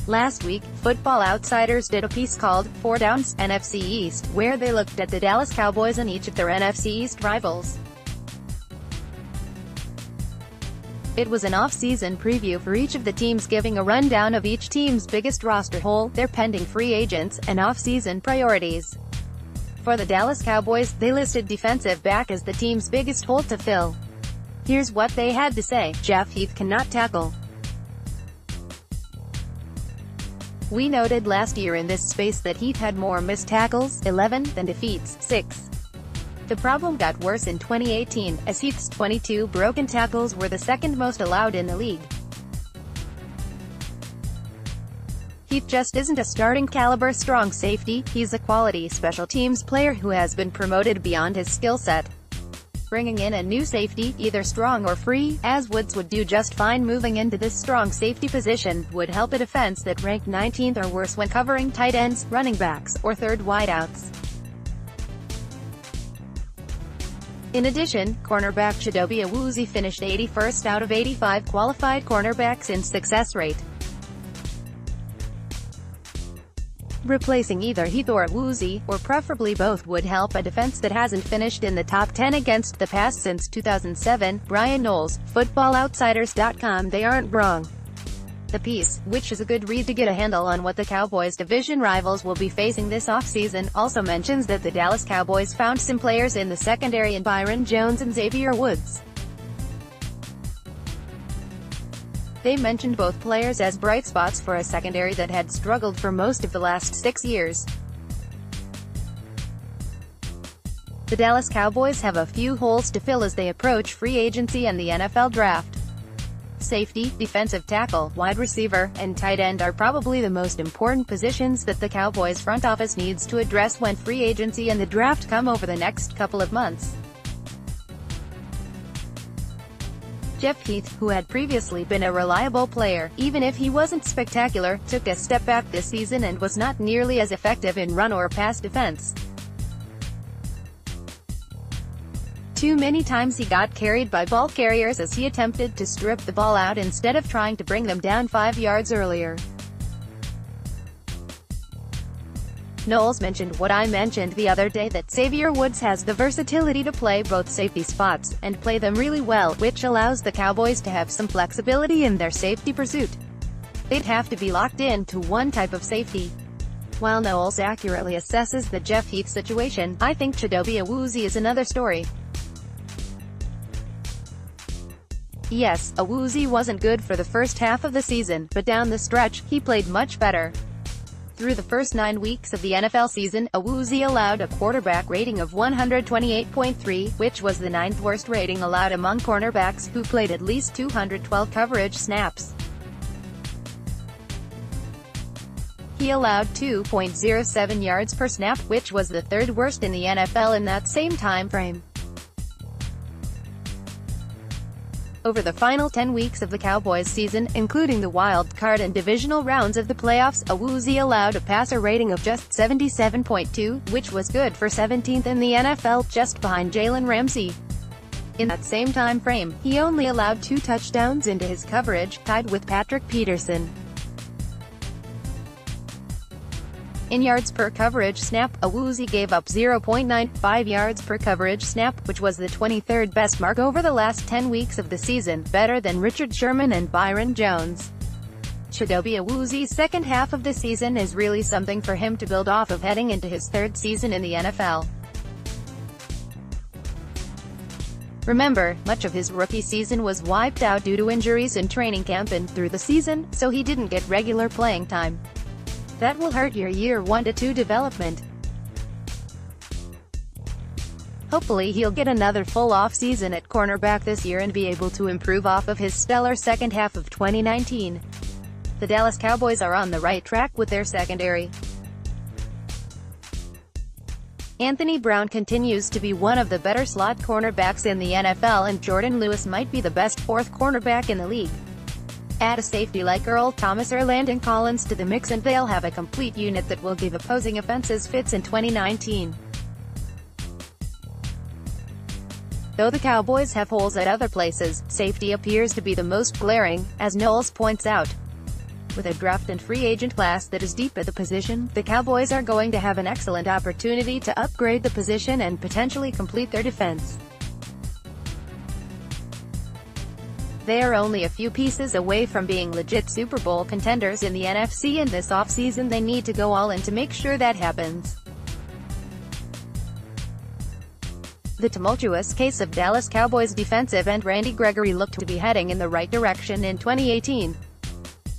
Last week, Football Outsiders did a piece called 4 Downs, NFC East, where they looked at the Dallas Cowboys and each of their NFC East rivals. It was an off-season preview for each of the teams, giving a rundown of each team's biggest roster hole, their pending free agents, and off-season priorities. For the Dallas Cowboys, they listed defensive back as the team's biggest hole to fill. Here's what they had to say. Heath cannot tackle. We noted last year in this space that Heath had more missed tackles, 11, than defeats, 6. The problem got worse in 2018, as Heath's 22 broken tackles were the second most allowed in the league. Heath just isn't a starting caliber strong safety, he's a quality special teams player who has been promoted beyond his skill set. Bringing in a new safety, either strong or free, as Woods would do just fine moving into this strong safety position, would help a defense that ranked 19th or worse when covering tight ends, running backs, or third wideouts. In addition, cornerback Chidobe Awuzie finished 81st out of 85 qualified cornerbacks in success rate. Replacing either Heath or Awuzie, or preferably both, would help a defense that hasn't finished in the top 10 against the pass since 2007. Brian Knowles, FootballOutsiders.com. They aren't wrong. The piece, which is a good read to get a handle on what the Cowboys' division rivals will be facing this offseason, also mentions that the Dallas Cowboys found some players in the secondary in Byron Jones and Xavier Woods. They mentioned both players as bright spots for a secondary that had struggled for most of the last 6 years. The Dallas Cowboys have a few holes to fill as they approach free agency and the NFL draft. Safety, defensive tackle, wide receiver, and tight end are probably the most important positions that the Cowboys front office needs to address when free agency and the draft come over the next couple of months. Heath, who had previously been a reliable player, even if he wasn't spectacular, took a step back this season and was not nearly as effective in run or pass defense. Too many times he got carried by ball carriers as he attempted to strip the ball out instead of trying to bring them down 5 yards earlier. Knowles mentioned what I mentioned the other day, that Xavier Woods has the versatility to play both safety spots, and play them really well, which allows the Cowboys to have some flexibility in their safety pursuit. They'd have to be locked in to one type of safety. While Knowles accurately assesses the Heath situation, I think Chidobe Awuzie is another story. Yes, Awuzie wasn't good for the first half of the season, but down the stretch, he played much better. Through the first 9 weeks of the NFL season, Awuzie allowed a quarterback rating of 128.3, which was the 9th worst rating allowed among cornerbacks who played at least 212 coverage snaps. He allowed 2.07 yards per snap, which was the 3rd worst in the NFL in that same time frame. Over the final 10 weeks of the Cowboys season, including the wild card and divisional rounds of the playoffs, Awuzie allowed a passer rating of just 77.2, which was good for 17th in the NFL, just behind Jalen Ramsey. In that same time frame, he only allowed 2 touchdowns into his coverage, tied with Patrick Peterson. In yards per coverage snap, Awuzie gave up 0.95 yards per coverage snap, which was the 23rd best mark over the last 10 weeks of the season, better than Richard Sherman and Byron Jones. Chidobe Awuzie's second half of the season is really something for him to build off of heading into his 3rd season in the NFL. Remember, much of his rookie season was wiped out due to injuries in training camp and through the season, so he didn't get regular playing time. That will hurt your year 1 to 2 development. Hopefully he'll get another full off-season at cornerback this year and be able to improve off of his stellar second half of 2019. The Dallas Cowboys are on the right track with their secondary. Anthony Brown continues to be one of the better slot cornerbacks in the NFL, and Jordan Lewis might be the best 4th cornerback in the league. Add a safety like Earl Thomas or Landon Collins to the mix and they'll have a complete unit that will give opposing offenses fits in 2019. Though the Cowboys have holes at other places, safety appears to be the most glaring, as Knowles points out. With a draft and free agent class that is deep at the position, the Cowboys are going to have an excellent opportunity to upgrade the position and potentially complete their defense. They are only a few pieces away from being legit Super Bowl contenders in the NFC, and this offseason they need to go all in to make sure that happens. The tumultuous case of Dallas Cowboys defensive end Randy Gregory looked to be heading in the right direction in 2018.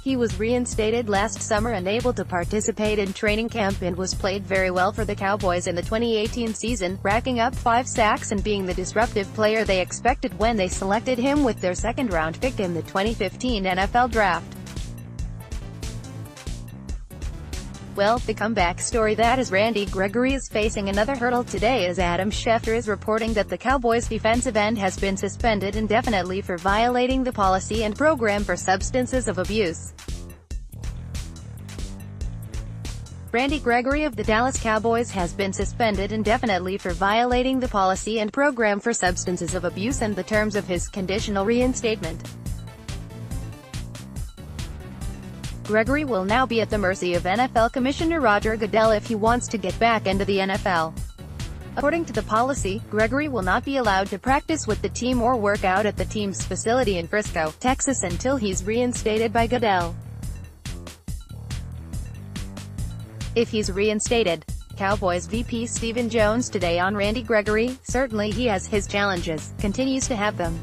He was reinstated last summer and able to participate in training camp, and was played very well for the Cowboys in the 2018 season, racking up 5 sacks and being the disruptive player they expected when they selected him with their second-round pick in the 2015 NFL Draft. Well, the comeback story that is Randy Gregory is facing another hurdle today, as Adam Schefter is reporting that the Cowboys defensive end has been suspended indefinitely for violating the policy and program for substances of abuse. Randy Gregory of the Dallas Cowboys has been suspended indefinitely for violating the policy and program for substances of abuse and the terms of his conditional reinstatement. Gregory will now be at the mercy of NFL Commissioner Roger Goodell if he wants to get back into the NFL. According to the policy, Gregory will not be allowed to practice with the team or work out at the team's facility in Frisco, Texas until he's reinstated by Goodell. If he's reinstated, Cowboys VP Stephen Jones today on Randy Gregory, certainly he has his challenges, continues to have them.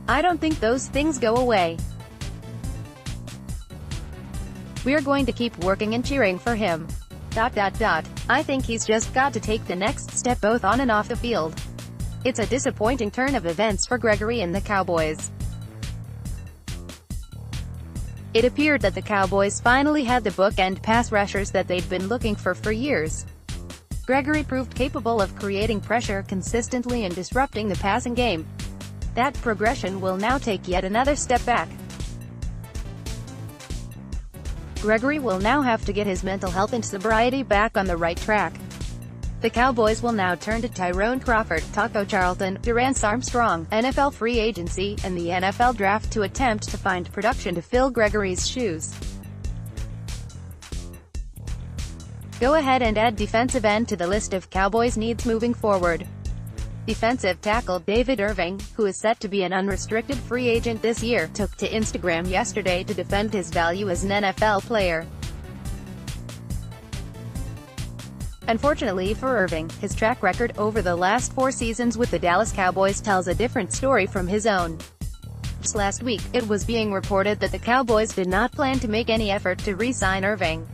I don't think those things go away. We're going to keep working and cheering for him. I think he's just got to take the next step both on and off the field. It's a disappointing turn of events for Gregory and the Cowboys. It appeared that the Cowboys finally had the bookend pass rushers that they'd been looking for years. Gregory proved capable of creating pressure consistently and disrupting the passing game. That progression will now take yet another step back. Gregory will now have to get his mental health and sobriety back on the right track. The Cowboys will now turn to Tyrone Crawford, Taco Charlton, Durance Armstrong, NFL free agency, and the NFL draft to attempt to find production to fill Gregory's shoes. Go ahead and add defensive end to the list of Cowboys needs moving forward. Defensive tackle David Irving, who is set to be an unrestricted free agent this year, took to Instagram yesterday to defend his value as an NFL player. Unfortunately for Irving, his track record over the last 4 seasons with the Dallas Cowboys tells a different story from his own. Just last week, it was being reported that the Cowboys did not plan to make any effort to re-sign Irving.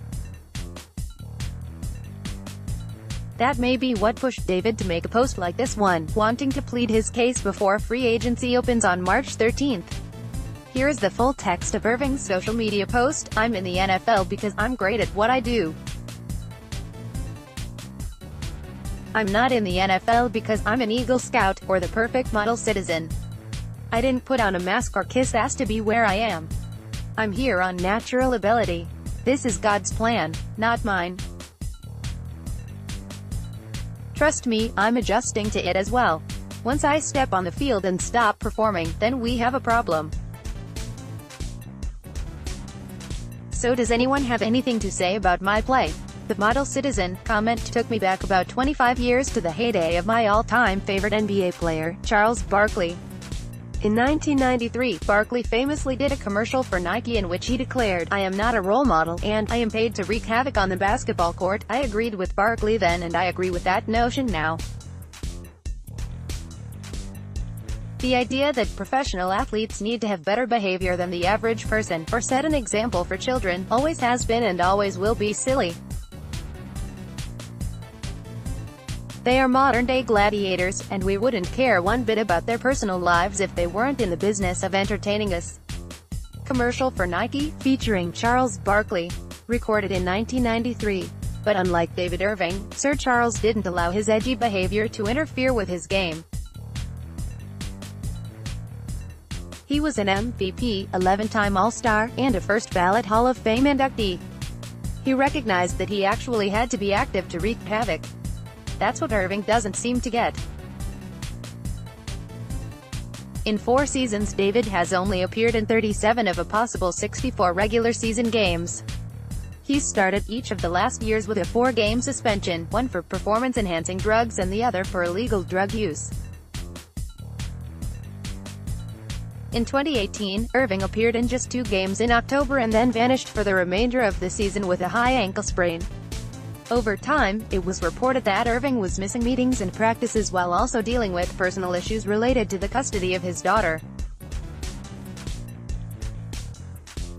That may be what pushed David to make a post like this one, wanting to plead his case before free agency opens on March 13th. Here is the full text of Irving's social media post: "I'm in the NFL because I'm great at what I do. I'm not in the NFL because I'm an Eagle Scout, or the perfect model citizen. I didn't put on a mask or kiss ass to be where I am. I'm here on natural ability. This is God's plan, not mine. Trust me, I'm adjusting to it as well. Once I step on the field and stop performing, then we have a problem." So does anyone have anything to say about my play? The model citizen comment took me back about 25 years to the heyday of my all-time favorite NBA player, Charles Barkley. In 1993, Barkley famously did a commercial for Nike in which he declared, "I am not a role model, and I am paid to wreak havoc on the basketball court." I agreed with Barkley then, and I agree with that notion now. The idea that professional athletes need to have better behavior than the average person, or set an example for children, always has been and always will be silly. They are modern-day gladiators, and we wouldn't care one bit about their personal lives if they weren't in the business of entertaining us. Commercial for Nike, featuring Charles Barkley. Recorded in 1993. But unlike David Irving, Sir Charles didn't allow his edgy behavior to interfere with his game. He was an MVP, 11-time All-Star, and a first-ballot Hall of Fame inductee. He recognized that he actually had to be active to wreak havoc. That's what Irving doesn't seem to get. In 4 seasons, David has only appeared in 37 of a possible 64 regular season games. He's started each of the last years with a 4-game suspension, one for performance-enhancing drugs and the other for illegal drug use. In 2018, Irving appeared in just 2 games in October and then vanished for the remainder of the season with a high ankle sprain. Over time, it was reported that Irving was missing meetings and practices while also dealing with personal issues related to the custody of his daughter.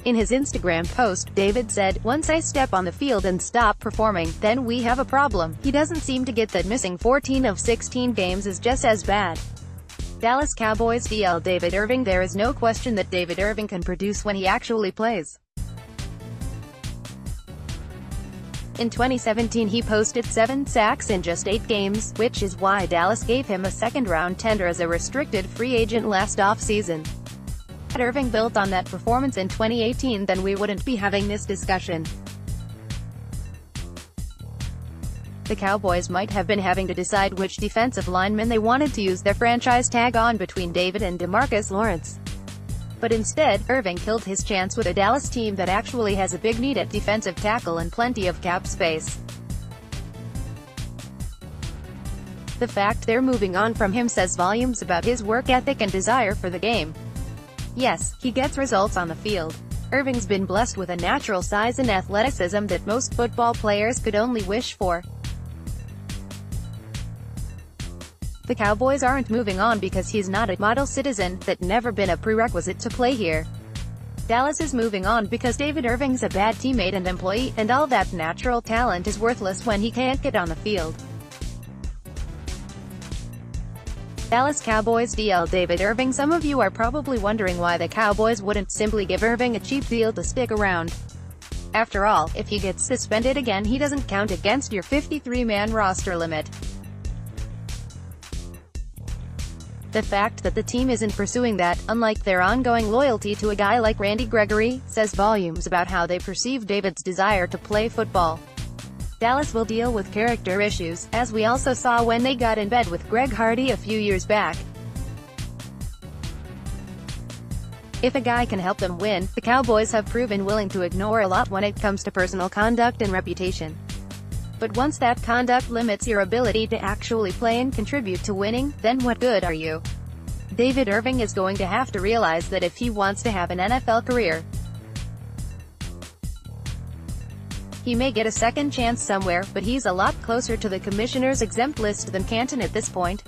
In his Instagram post, David said, "Once I step on the field and stop performing, then we have a problem." He doesn't seem to get that missing 14 of 16 games is just as bad. Dallas Cowboys DL David Irving. There is no question that David Irving can produce when he actually plays. In 2017 he posted 7 sacks in just 8 games, which is why Dallas gave him a second-round tender as a restricted free agent last offseason. Had Irving built on that performance in 2018, then we wouldn't be having this discussion. The Cowboys might have been having to decide which defensive linemen they wanted to use their franchise tag on between David and DeMarcus Lawrence. But instead, Irving killed his chance with a Dallas team that actually has a big need at defensive tackle and plenty of cap space. The fact they're moving on from him says volumes about his work ethic and desire for the game. Yes, he gets results on the field. Irving's been blessed with a natural size and athleticism that most football players could only wish for. The Cowboys aren't moving on because he's not a model citizen, that's never been a prerequisite to play here. Dallas is moving on because David Irving's a bad teammate and employee, and all that natural talent is worthless when he can't get on the field. Dallas Cowboys DL David Irving. Some of you are probably wondering why the Cowboys wouldn't simply give Irving a cheap deal to stick around. After all, if he gets suspended again, he doesn't count against your 53-man roster limit. The fact that the team isn't pursuing that, unlike their ongoing loyalty to a guy like Randy Gregory, says volumes about how they perceive David's desire to play football. Dallas will deal with character issues, as we also saw when they got in bed with Greg Hardy a few years back. If a guy can help them win, the Cowboys have proven willing to ignore a lot when it comes to personal conduct and reputation. But once that conduct limits your ability to actually play and contribute to winning, then what good are you? David Irving is going to have to realize that if he wants to have an NFL career, he may get a second chance somewhere, but he's a lot closer to the commissioner's exempt list than Canton at this point.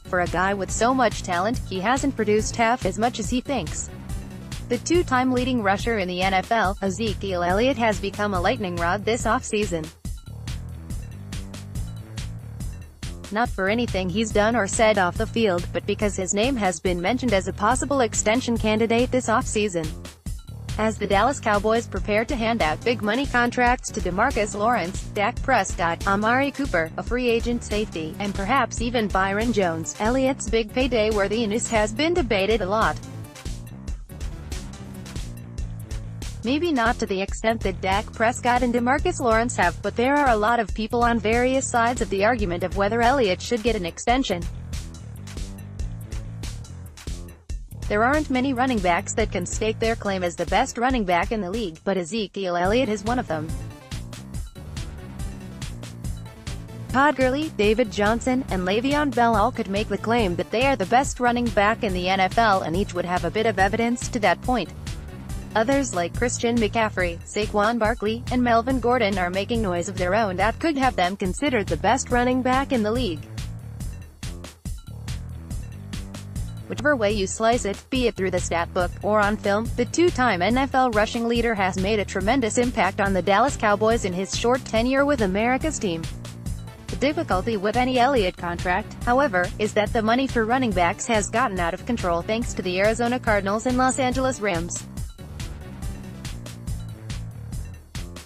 For a guy with so much talent, he hasn't produced half as much as he thinks. The 2-time leading rusher in the NFL, Ezekiel Elliott, has become a lightning rod this offseason. Not for anything he's done or said off the field, but because his name has been mentioned as a possible extension candidate this offseason. As the Dallas Cowboys prepare to hand out big money contracts to DeMarcus Lawrence, Dak Prescott, Amari Cooper, a free agent safety, and perhaps even Byron Jones, Elliott's big payday worthiness has been debated a lot. Maybe not to the extent that Dak Prescott and DeMarcus Lawrence have, but there are a lot of people on various sides of the argument of whether Elliott should get an extension. There aren't many running backs that can stake their claim as the best running back in the league, but Ezekiel Elliott is one of them. Todd Gurley, David Johnson, and Le'Veon Bell all could make the claim that they are the best running back in the NFL, and each would have a bit of evidence to that point. Others like Christian McCaffrey, Saquon Barkley, and Melvin Gordon are making noise of their own that could have them considered the best running back in the league. Whichever way you slice it, be it through the stat book, or on film, the 2-time NFL rushing leader has made a tremendous impact on the Dallas Cowboys in his short tenure with America's team. The difficulty with any Elliott contract, however, is that the money for running backs has gotten out of control thanks to the Arizona Cardinals and Los Angeles Rams.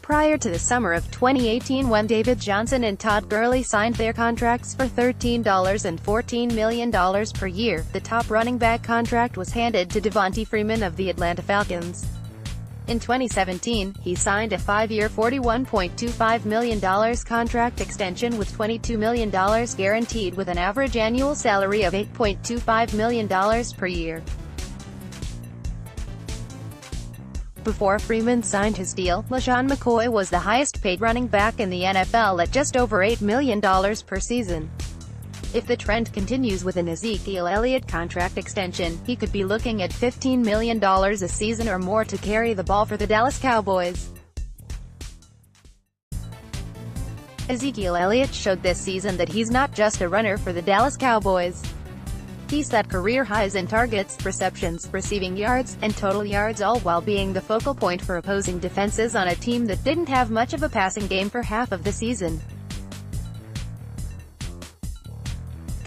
Prior to the summer of 2018, when David Johnson and Todd Gurley signed their contracts for $13 and $14 million per year, the top running back contract was handed to Devonta Freeman of the Atlanta Falcons. In 2017, he signed a 5-year $41.25 million contract extension with $22 million guaranteed with an average annual salary of $8.25 million per year. Before Freeman signed his deal, LeSean McCoy was the highest-paid running back in the NFL at just over $8 million per season. If the trend continues with an Ezekiel Elliott contract extension, he could be looking at $15 million a season or more to carry the ball for the Dallas Cowboys. Ezekiel Elliott showed this season that he's not just a runner for the Dallas Cowboys. He set career highs in targets, receptions, receiving yards, and total yards, all while being the focal point for opposing defenses on a team that didn't have much of a passing game for half of the season.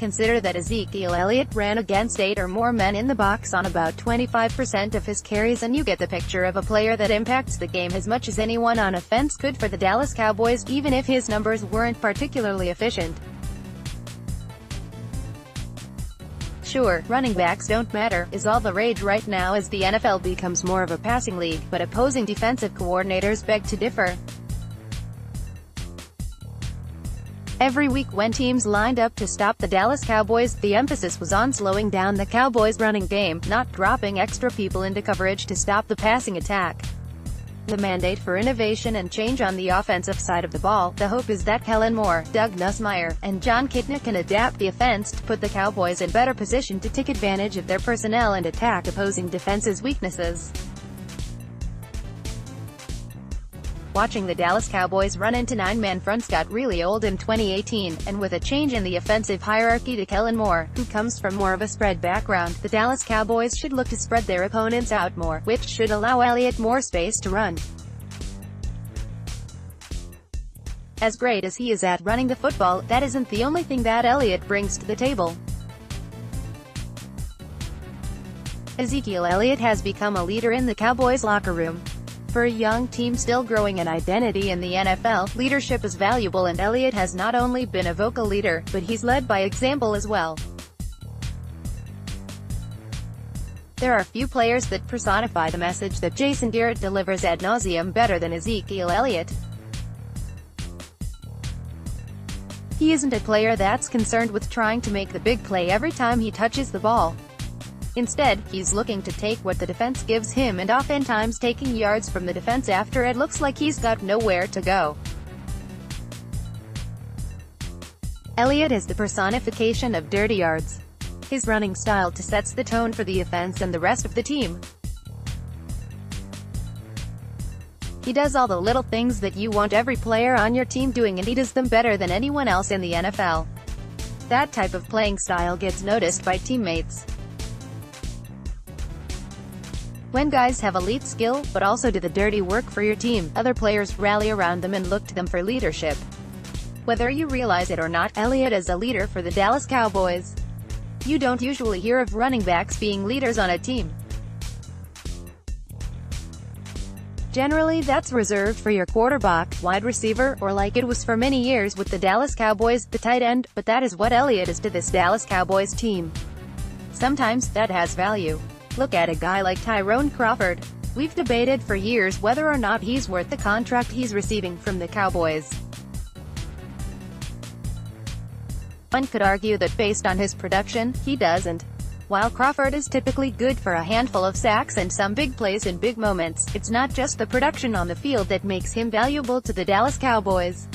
Consider that Ezekiel Elliott ran against 8 or more men in the box on about 25% of his carries, and you get the picture of a player that impacts the game as much as anyone on offense could for the Dallas Cowboys, even if his numbers weren't particularly efficient. Sure, running backs don't matter, is all the rage right now as the NFL becomes more of a passing league, but opposing defensive coordinators beg to differ. Every week when teams lined up to stop the Dallas Cowboys, the emphasis was on slowing down the Cowboys' running game, not dropping extra people into coverage to stop the passing attack. The mandate for innovation and change on the offensive side of the ball, the hope is that Kellen Moore, Doug Nussmeier, and John Kitna can adapt the offense to put the Cowboys in better position to take advantage of their personnel and attack opposing defenses' weaknesses. Watching the Dallas Cowboys run into 9-man fronts got really old in 2018, and with a change in the offensive hierarchy to Kellen Moore, who comes from more of a spread background, the Dallas Cowboys should look to spread their opponents out more, which should allow Elliott more space to run. As great as he is at running the football, that isn't the only thing that Elliott brings to the table. Ezekiel Elliott has become a leader in the Cowboys locker room. For a young team still growing an identity in the NFL, leadership is valuable, and Elliott has not only been a vocal leader, but he's led by example as well. There are few players that personify the message that Jason Garrett delivers ad nauseum better than Ezekiel Elliott. He isn't a player that's concerned with trying to make the big play every time he touches the ball. Instead, he's looking to take what the defense gives him and oftentimes taking yards from the defense after it looks like he's got nowhere to go. Elliott is the personification of dirty yards. His running style sets the tone for the offense and the rest of the team. He does all the little things that you want every player on your team doing, and he does them better than anyone else in the NFL. That type of playing style gets noticed by teammates. When guys have elite skill, but also do the dirty work for your team, other players rally around them and look to them for leadership. Whether you realize it or not, Elliott is a leader for the Dallas Cowboys. You don't usually hear of running backs being leaders on a team. Generally, that's reserved for your quarterback, wide receiver, or like it was for many years with the Dallas Cowboys, the tight end, but that is what Elliott is to this Dallas Cowboys team. Sometimes, that has value. Look at a guy like Tyrone Crawford. We've debated for years whether or not he's worth the contract he's receiving from the Cowboys. One could argue that based on his production, he doesn't. While Crawford is typically good for a handful of sacks and some big plays in big moments, it's not just the production on the field that makes him valuable to the Dallas Cowboys.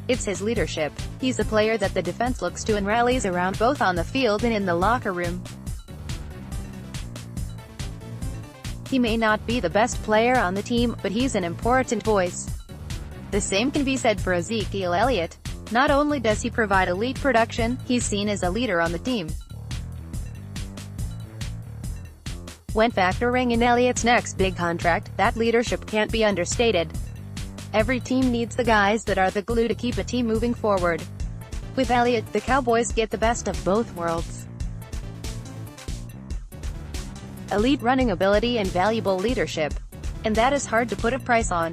It's his leadership. He's a player that the defense looks to and rallies around both on the field and in the locker room. He may not be the best player on the team, but he's an important voice. The same can be said for Ezekiel Elliott. Not only does he provide elite production, he's seen as a leader on the team. When factoring in Elliott's next big contract, that leadership can't be understated. Every team needs the guys that are the glue to keep a team moving forward. With Elliott, the Cowboys get the best of both worlds. Elite running ability and valuable leadership. And that is hard to put a price on.